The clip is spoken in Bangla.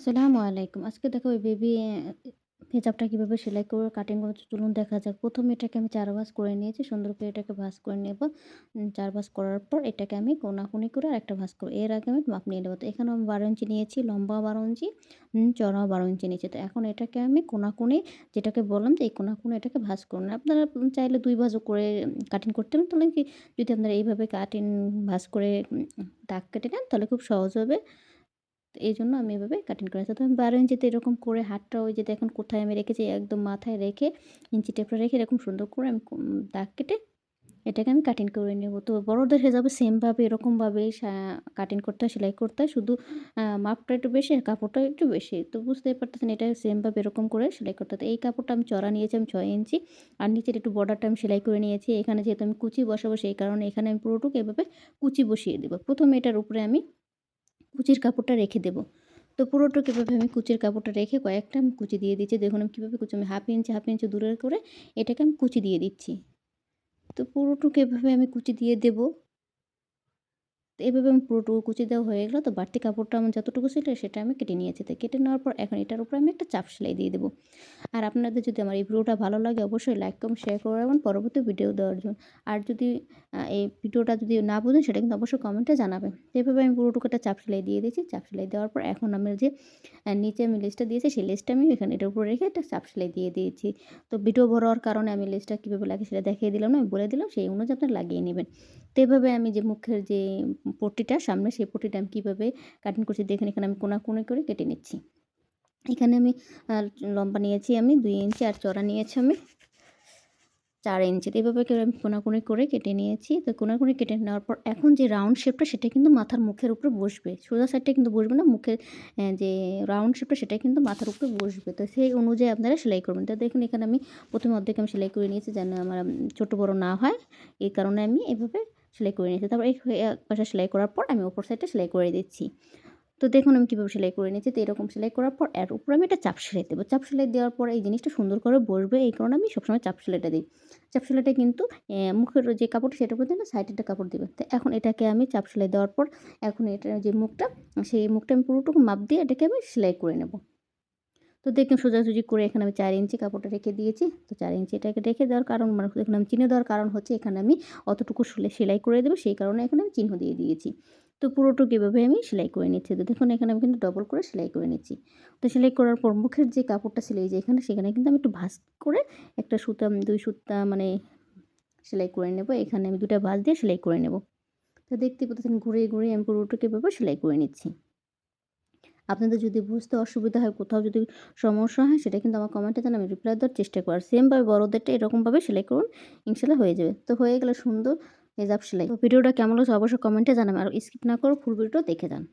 আসসালামু আলাইকুম। আজকে দেখো ওই বেবি হিজাবটা কিভাবে সেলাই করে কাটিং করেছি চলুন দেখা যাক। ১ম এটাকে আমি ৪ ভাঁজ করে নিয়েছি। সুন্দর করে এটাকে ভাঁজ করে নেব। ৪ ভাঁজ করার পর এটাকে আমি কোনাকুনি করে আরেকটা ভাঁজ করব। এর আগে আমি মাপ নিয়ে নেব। তো এখানে আমি ১২ ইঞ্চি নিয়েছি, লম্বা ১২ ইঞ্চি, চওড়াও ১২ ইঞ্চি নিয়েছি। তো এখন এটাকে আমি কোনাকুনি যেটাকে বললাম যে এই কোনাকুনি এটাকে ভাঁজ করুন। আপনারা চাইলে ২ ভাঁজও করে কাটিং করতে পারেন। তাহলে কি যদি আপনারা এইভাবে কাটিং ভাঁজ করে দাগ কেটে নেন তাহলে খুব সহজ হবে। তো এইজন্য আমি এভাবে কাটিং করে নিয়েছি। তো আমি ১২ ইঞ্চিতে এরকম করে হাতটা ওই যে দেখুন কোথায় আমি রেখেছি একদম মাথায় রেখে ইঞ্চি টেপটা রেখে এরকম সুন্দর করে আমি দাগ কেটে এটাকে আমি কাটিং করে নেব। তো বড়দের হিসাবে সেমভাবে এরকমভাবেই কাটিং করতে হয়, সেলাই করতে হয়। শুধু মাপটা একটু বেশি আর কাপড়টা একটু বেশি। তো বুঝতেই পারতেছেন এটা সেমভাবে এরকম করে সেলাই করতে হয়। তো এই কাপড়টা আমি চড়া নিয়েছি আমি ৬ ইঞ্চি। আর নিচের একটু বর্ডারটা আমি সেলাই করে নিয়েছি। এখানে যেহেতু আমি কুচি বসাবো সেই কারণে এখানে আমি পুরোটুকু এভাবে কুচি বসিয়ে দেব। ১ম এ এটার উপরে আমি কুচির কাপড়টা রেখে দেব। তো পুরোটুকু এভাবে আমি কুচির কাপড়টা রেখে কয়েকটা আমি কুচি দিয়ে দিচ্ছি। দেখুন আমি কীভাবে কুচি আমি হাফ ইঞ্চি দূরের করে এটাকে আমি কুচি দিয়ে দিচ্ছি। তো পুরোটুকু এভাবে আমি কুচি দিয়ে দেব। তো এভাবে আমি পুরোটুকু কুচি দেওয়া হয়ে গেল। তো বাড়তি কাপড়টা আমার যতটুকু ছিল সেটা আমি কেটে নিয়েছি। তো কেটে নেওয়ার পর এখন এটার উপরে আমি একটা চাপ সেলাই দিয়ে দেব। আর আপনাদের যদি আমার এই ভিডিওটা ভালো লাগে অবশ্যই লাইক, কমেন্ট, শেয়ার করে রাখবেন পরবর্তী ভিডিও দেওয়ার জন্য। আর যদি এই ভিডিওটা যদি না বুঝেন সেটা কিন্তু অবশ্যই কমেন্টে জানাবেন। তো এভাবে আমি পুরোটুকু একটা চাপ সেলাই দিয়ে দিয়েছি। চাপ সেলাই দেওয়ার পর এখন আমি যে নিচে আমি লেসটা দিয়েছি সেই লেসটা আমি এখানে এটার উপরে রেখে একটা চাপ সেলাই দিয়ে দিয়েছি। তো ভিডিও বড় হওয়ার কারণে আমি লেসটা কীভাবে লাগে সেটা দেখিয়ে দিলাম না, আমি বলে দিলাম সেই অনুযায়ী আপনারা লাগিয়ে নেবেন। তো এভাবে আমি যে মুখের যে পট্টিটা সামনে সেই পট্টিটা আমি কীভাবে কাটিং করছি দেখেন এখানে আমি কোনাকুনি করে কেটে নিচ্ছি। এখানে আমি লম্বা নিয়েছি আমি ২ ইঞ্চি আর চওড়া নিয়েছি আমি ৪ ইঞ্চি। তো এভাবে করে আমি কোনাকুনি করে কেটে নিয়েছি। তো কোনাকুনি কেটে নেওয়ার পর এখন যে রাউন্ড শেপটা সেটা কিন্তু মাথার মুখের উপরে বসবে। সোজা সাইডটা কিন্তু বসবে না। মুখের যে রাউন্ড শেপটা সেটা কিন্তু মাথার উপরে বসবে। তো সেই অনুযায়ী আপনারা সেলাই করবেন। তো দেখুন এখানে আমি ১ম এ অর্ধেক আমি সেলাই করে নিয়েছি যেন আমার ছোট বড় না হয়। এই কারণে আমি এভাবে সেলাই করে নিয়েছি। তারপর এক পাশে সেলাই করার পর আমি অপর সাইডটা সেলাই করে দিচ্ছি। তো দেখুন আমি কীভাবে সেলাই করে নিয়েছি। তো এরকম সেলাই করার পর এর উপরে আমি একটা চাপ সেলাই দেবো। চাপ সেলাই দেওয়ার পর এই জিনিসটা সুন্দর করে বসবে এই কারণে আমি সবসময় চাপ সেলাইটা দিই। চাপ সেলাইটা কিন্তু মুখের যে কাপড়টা সেটার উপর দিয়ে না সাইডে একটা কাপড় দিবেন। তো এখন এটাকে আমি চাপ সেলাই দেওয়ার পর এখন এটার যে মুখটা সেই মুখটা আমি পুরোটুকু মাপ দিয়ে এটাকে আমি সেলাই করে নেব। তো দেখুন সোজাসুজি করে এখানে আমি ৪ ইঞ্চি কাপড়টা রেখে দিয়েছি। তো ৪ ইঞ্চি এটাকে রেখে দেওয়ার কারণ মানে এখানে আমি চিহ্ন দেওয়ার কারণ হচ্ছে এখানে আমি অতটুকু সেলাই করে দেবো সেই কারণে এখানে আমি চিহ্ন দিয়ে দিয়েছি। তো পুরোটুকু এভাবে আমি সেলাই করে নিচ্ছি। তো দেখুন এখানে আমি কিন্তু ডবল করে সেলাই করে নিচ্ছি। তো সেলাই করার পর মুখের যে কাপড়টা ছিল এই যে এখানে সেখানে কিন্তু আমি একটু ভাঁজ করে একটা সুতা ২ সুতা মানে সেলাই করে নেব। এখানে আমি ২ টা ভাঁজ দিয়ে সেলাই করে নেব। তো দেখতেই পাচ্ছেন ঘুরিয়ে, ঘুরিয়ে আমি পুরোটুকু এভাবে সেলাই করে নিচ্ছি। আপনাদের যদি বুঝতে অসুবিধা হয়, কোথাও যদি সমস্যা হয় সেটা কিন্তু আমার কমেন্টে জানান, আমি রিপ্লাই দেওয়ার চেষ্টা করব। আর সেমভাবে বড়দেরটা এরকমভাবে সেলাই করুন, ইনশাআল্লাহ হয়ে যাবে। তো হয়ে গেল সুন্দর হেজাব সেলাই। তো ভিডিওটা কেমন লাগছে অবশ্যই কমেন্টে জানাবেন। আর স্কিপ না করে ফুল ভিডিওটা দেখে যান।